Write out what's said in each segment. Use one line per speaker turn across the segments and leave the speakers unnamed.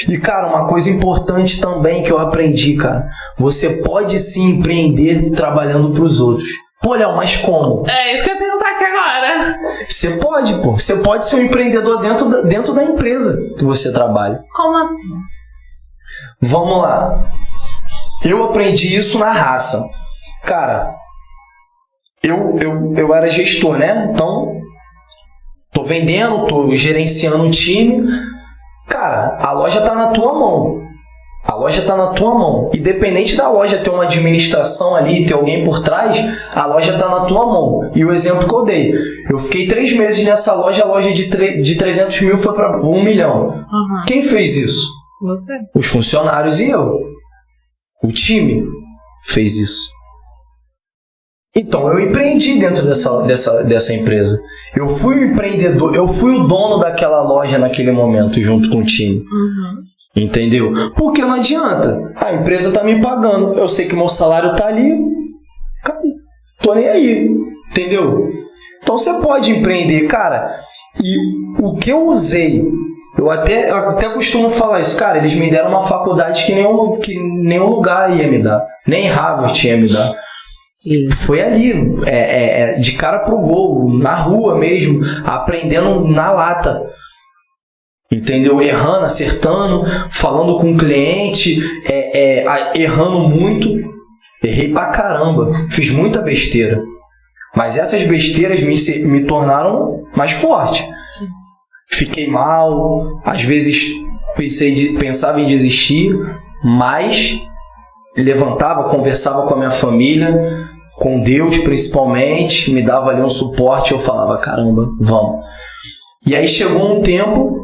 E, cara, uma coisa importante também que eu aprendi, cara. Você pode sim empreender trabalhando pros outros. Pô, Léo, mas como?
É isso que eu ia perguntar aqui agora.
Você pode, pô. Você pode ser um empreendedor dentro da empresa que você trabalha.
Como assim?
Vamos lá. Eu aprendi isso na raça. Cara, eu era gestor, né? Então, tô vendendo, tô gerenciando o time. Cara, a loja tá na tua mão. A loja tá na tua mão. Independente da loja ter uma administração ali, ter alguém por trás, a loja tá na tua mão. E o exemplo que eu dei, eu fiquei 3 meses nessa loja, a loja de 300 mil foi para 1 milhão.
Uhum.
Quem fez isso?
Você.
Os funcionários e eu. O time fez isso. Então, eu empreendi dentro dessa empresa. Eu fui o empreendedor, eu fui o dono daquela loja naquele momento, junto com o time.
Uhum.
Entendeu? Porque não adianta. A empresa tá me pagando. Eu sei que meu salário tá ali. Cara, tô nem aí. Entendeu? Então você pode empreender, cara. E o que eu usei, eu até costumo falar isso, cara. Eles me deram uma faculdade que nenhum lugar ia me dar. Nem Harvard ia me dar.
Sim.
Foi ali, de cara pro gol, na rua mesmo, aprendendo na lata. Entendeu? Errando, acertando, falando com o cliente, errando muito. Errei pra caramba. Fiz muita besteira. Mas essas besteiras me tornaram mais forte.
Sim.
Fiquei mal, às vezes pensava em desistir, mas levantava, conversava com a minha família, com Deus principalmente, me dava ali um suporte, eu falava, caramba, vamos. E aí chegou um tempo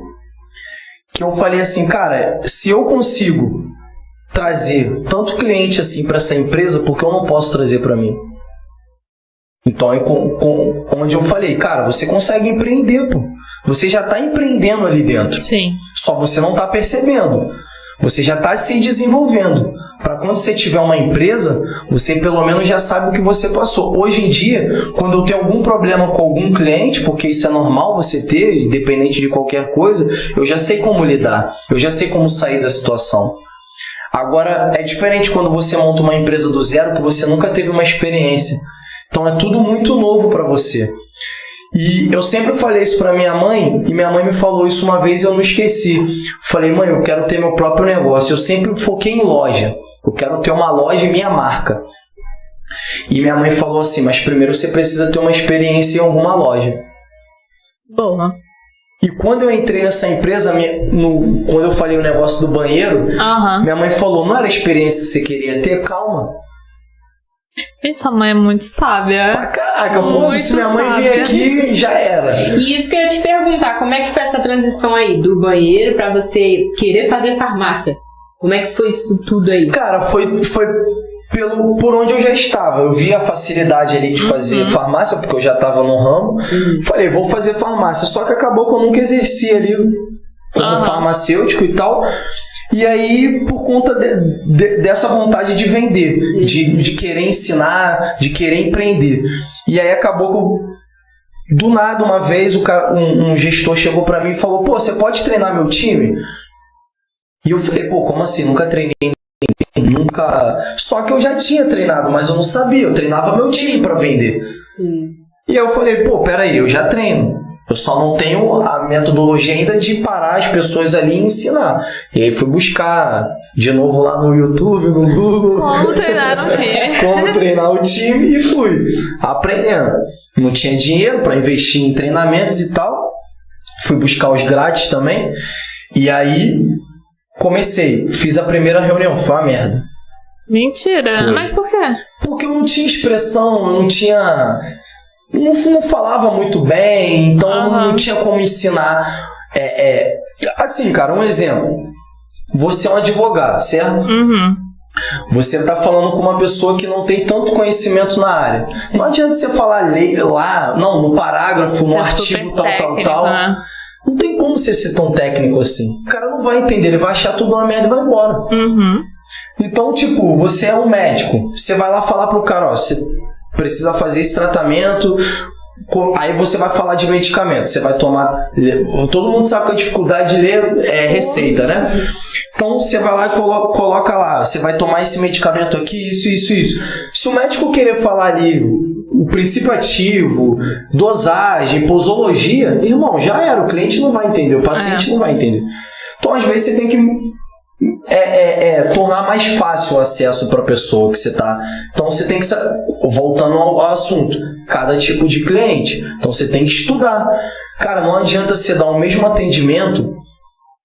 que eu falei assim, cara, se eu consigo trazer tanto cliente assim para essa empresa, por que eu não posso trazer para mim? Então, onde eu falei, cara, você consegue empreender, pô. Você já está empreendendo ali dentro.
Sim.
Só você não está percebendo. Você já está se desenvolvendo. Para quando você tiver uma empresa, você pelo menos já sabe o que você passou. Hoje em dia, quando eu tenho algum problema com algum cliente, porque isso é normal você ter, independente de qualquer coisa, eu já sei como lidar. Eu já sei como sair da situação. Agora, é diferente quando você monta uma empresa do zero, que você nunca teve uma experiência. Então, é tudo muito novo para você. E eu sempre falei isso para minha mãe, e minha mãe me falou isso uma vez e eu não esqueci. Falei, mãe, eu quero ter meu próprio negócio. Eu sempre foquei em loja. Eu quero ter uma loja e minha marca. E minha mãe falou assim, mas primeiro você precisa ter uma experiência em alguma loja.
Boa.
E quando eu entrei nessa empresa, quando eu falei o negócio do banheiro, minha mãe falou, não era a experiência que você queria ter? Calma.
Gente, sua mãe é muito sábia.
Pra caraca, pô, se minha mãe vir aqui, já era.
E isso que eu ia te perguntar, como é que foi essa transição aí do banheiro pra você querer fazer farmácia? Como é que foi isso tudo aí?
Cara, foi por onde eu já estava. Eu vi a facilidade ali de fazer farmácia, porque eu já estava no ramo. Falei, vou fazer farmácia. Só que acabou que eu nunca exerci ali como farmacêutico e tal. E aí, por conta dessa vontade de vender, de querer ensinar, de querer empreender. E aí acabou que, do nada, uma vez, um gestor chegou pra mim e falou, pô, você pode treinar meu time? E eu falei, pô, como assim? Nunca treinei ninguém, nunca... Só que eu já tinha treinado, mas eu não sabia, eu treinava meu time pra vender.
Sim.
E aí eu falei, pô, peraí, eu já treino. Eu só não tenho a metodologia ainda de parar as pessoas ali e ensinar. E aí fui buscar de novo lá no YouTube, no Google.
Como treinar um time.
Como treinar o time e fui aprendendo. Não tinha dinheiro para investir em treinamentos e tal. Fui buscar os grátis também. E aí comecei. Fiz a primeira reunião. Foi uma merda.
Mentira.
Foi.
Mas por quê?
Porque eu não tinha expressão, eu não tinha... Não falava muito bem, então não tinha como ensinar. Assim, cara, um exemplo. Você é um advogado, certo? Você está falando com uma pessoa que não tem tanto conhecimento na área. Sim. Não adianta você falar lá, não, no parágrafo, no artigo, tal. Né? Não tem como você ser tão técnico assim. O cara não vai entender, ele vai achar tudo uma merda e vai embora. Então, tipo, você é um médico. Você vai lá falar pro cara, ó, você precisa fazer esse tratamento Aí você vai falar de medicamento, você vai tomar. Todo mundo sabe que a dificuldade de ler é receita, né? Então você vai lá e coloca lá, você vai tomar esse medicamento aqui, isso. Se o médico querer falar ali o princípio ativo, dosagem, posologia, irmão, já era, o cliente não vai entender, o paciente não vai entender. Então às vezes você tem que tornar mais fácil o acesso para a pessoa que você está. Então você tem que, voltando ao assunto, cada tipo de cliente, então você tem que estudar. Cara, não adianta você dar o mesmo atendimento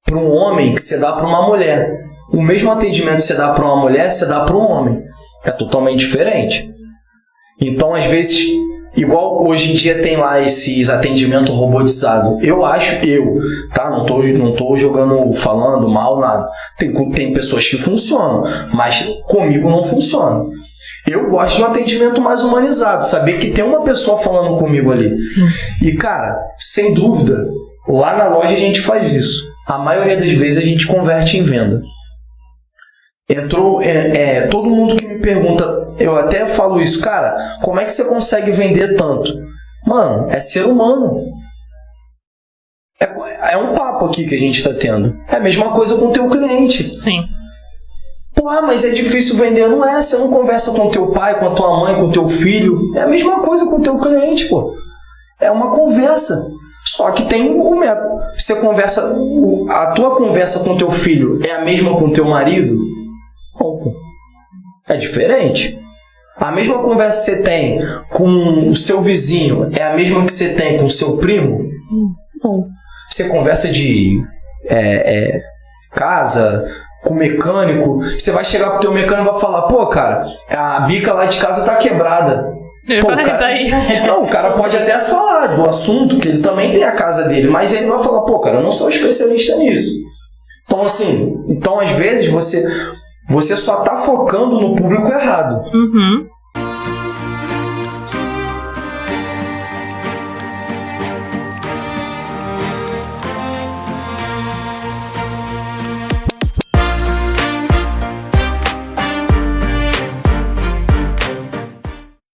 para um homem que você dá para uma mulher. O mesmo atendimento que você dá para uma mulher, você dá para um homem. É totalmente diferente. Então, às vezes, igual hoje em dia tem lá esses atendimentos robotizados. Eu acho, tá? Não tô jogando, falando mal, nada. Tem pessoas que funcionam, mas comigo não funciona. Eu gosto de um atendimento mais humanizado, saber que tem uma pessoa falando comigo ali.
Sim.
E, cara, sem dúvida, lá na loja a gente faz isso. A maioria das vezes a gente converte em venda. Entrou, todo mundo que me pergunta, eu até falo isso, cara, como é que você consegue vender tanto? Mano, é ser humano. É um papo aqui que a gente está tendo. É a mesma coisa com o teu cliente.
Sim.
Pô, mas é difícil vender. Não é, você não conversa com o teu pai, com a tua mãe, com o teu filho. É a mesma coisa com o teu cliente, pô. É uma conversa. Só que tem um método. Você conversa, a tua conversa com o teu filho é a mesma com o teu marido? Não, pô. É diferente. A mesma conversa que você tem com o seu vizinho é a mesma que você tem com o seu primo? Não. Você conversa de casa, com o mecânico, você vai chegar pro teu mecânico e vai falar, pô, cara, a bica lá de casa tá quebrada. Pô, o cara pode até falar do assunto, que ele também tem a casa dele, mas ele vai falar, pô, cara, eu não sou especialista nisso. Então, assim, às vezes você só tá focando no público errado.
Uhum.